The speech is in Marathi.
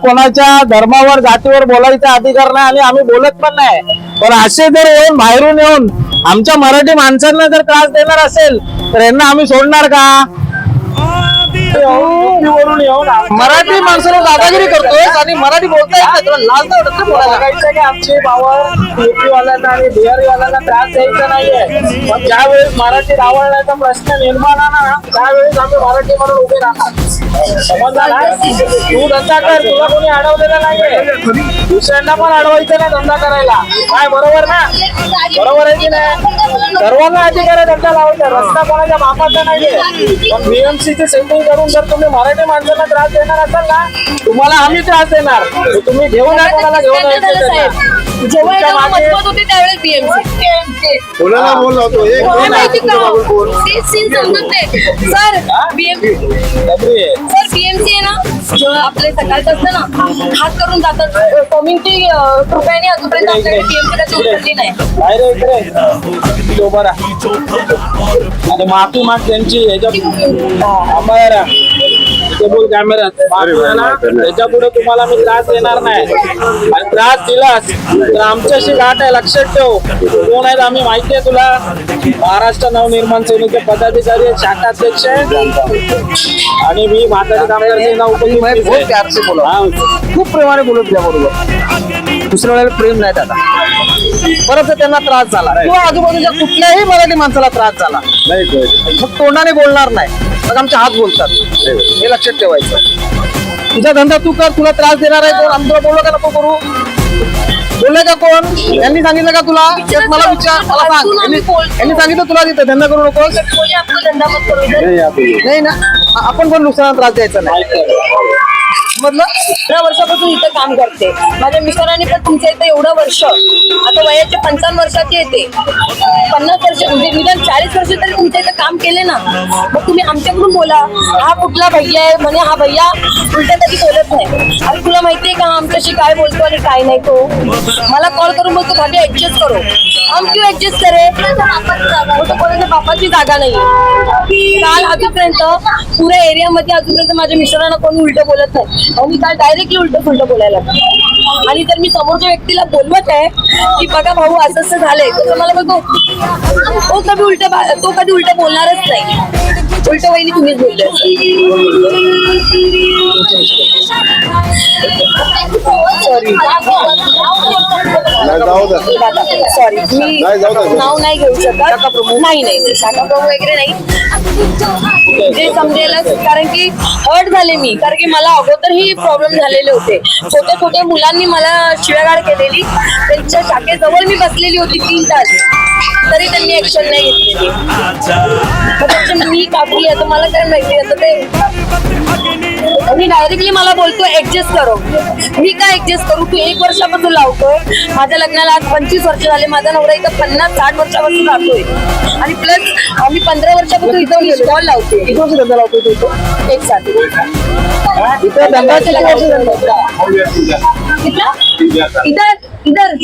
कोणाच्या धर्मावर जातीवर बोलायचा अधिकार नाही आणि आम्ही बोलत पण नाही. पण असे जर येऊन बाहेरून येऊन आमच्या मराठी माणसांना जर त्रास देणार असेल तर यांना आम्ही सोडणार का? मराठी माणसाला दादागिरी करतोय आणि मराठी बोलता येत नाही, तुला लाज नाही वाटत का बोलायला? बघायचं की आमची भावं युपीवाल्यांना आणि बिहारीवाल्यांना त्रास द्यायचा नाहीये. पण ज्यावेळेस मराठी डावळण्याचा प्रश्न निर्माण आला त्यावेळेस आम्ही मराठी म्हणून उभे राहणार. समजला ना? तू धंदा कर, तुला कोणी अडवलेला नाहीये. दुसऱ्यांना पण अडवायचं नाही धंदा करायला. काय बरोबर ना? बरोबर आहे की नाही? सर्वांना अधिकार आहे धंदा लावायचा. रस्ता कोणाच्या बापाचा नाहीये. पण बीएमसीची सेटिंग करून जर तुम्ही मराठी माणसांना त्रास देणार असाल ना, तुम्हाला आम्ही त्रास देणार. तुम्ही घेऊन या, कोणाला घेऊन यायचं. जेव्हा एकदम मजबूत होती त्यावेळेस बीएमसी कोणाला बोलला होतो हे माहिती का ते सीन समजत नाही सर. सर बीएमसी आहे ना, जेव्हा आपले सकाळचं असतं ना हात करून जातात कम्युनिटी कृपयाने अजूनपर्यंत आमच्याकडे बीएमसीला चूक पडली नाही. आणि माफी माग त्यांची कॅमेरा त्याच्या पुढे तुम्हाला मी त्रास देणार नाही. आणि त्रास दिलास तर आमच्याशी गाठ आहे, लक्षात ठेव. कोण आहेत आम्ही माहिती आहे तुला? महाराष्ट्र नवनिर्माण सेनेचे पदाधिकारी आहेत, शाखाध्यक्ष आहे आणि मी म्हातारी कामगार सेना खूप प्रेमाने बोलत त्या बरोबर. दुसऱ्या वेळेला प्रेम नाही त्याला. परत त्यांना त्रास झाला किंवा आजूबाजूच्या कुठल्याही मराठी माणसाला त्रास झाला मग तोंडाने बोलणार नाही, मग आमचे हात बोलतात. हे लक्षात ठेवायचं. तुझा धंदा तू कर, तुला त्रास देणार आहे कोण? आम्ही तुला बोललो का नको करू? बोलले का कोण? यांनी सांगितलं का तुला? मला विचार, मला सांग. यांनी सांगितलं तुला तिथे धंदा करू नको? नाही ना, आपण पण नुकसान त्रास द्यायचा नाही. मधलं 15 वर्षापासून इथं काम करते. माझ्या मिस्टरांनी पण तुमच्या इथं एवढं वर्ष, आता वयाचे 55 वर्षाचे येते, 50 वर्ष म्हणजे निदान 40 वर्ष तरी तुमच्या इथं काम केले ना. मग तुम्ही आमच्याकडून बोला हा कुठला भैया आहे म्हणे, हा भैया उलटा कधी बोलत नाही. अरे तुला माहितीये का आमच्याशी काय बोलतो आणि काय नाही? तो मला कॉल करून बोलतो भाभी ऍडजस्ट करो. हम क्यों ऍडजस्ट करे? कोणाच्या बापाची जागा नाही. काल अजूनपर्यंत पुऱ्या एरियामध्ये अजूनपर्यंत माझ्या मिस्टरांना कोणी उलट बोलत नाही आणि काल डायरेक्टली उलट बोलायला. आणि जर मी समोरच्या व्यक्तीला बोलवत आहे की बघा भाऊ असं असं झालंय तर मला बघतो तो कधी उलट बोलणारच नाही. उलट वहिनी तुम्हीच बोलले. सॉरी मी नाव नाही घेऊ शकत. नाही शाखा प्रमुख वगैरे नाही, जे समजेलच. कारण की हर्ट झाले मी, कारण की मला अगोदरही प्रॉब्लेम झालेले होते. छोट्या छोट्या मुलांनी मला शिव्यागाळ केलेली. त्यांच्या शाखेजवळ मी बसलेली होती 3 तास, तरी त्यांनी ऍक्शन नाही घेतलेली. मी कापली आहे तर मला काय माहिती आता ते. मी डायरेक्टली मला बोलतो ऍडजस्ट करो. मी काय ऍडजस्ट करू? तू 1 वर्षापासून लावतोय. माझ्या लग्नाला आज 25 वर्ष झाले. माझा नवरा इथं 50-60 वर्षापासून राहतोय आणि प्लस आम्ही 15 वर्षापासून इथं स्टॉल लावतोय. किती वर्ष धंदा लावतोय तू इथं? 1 साथ. इधर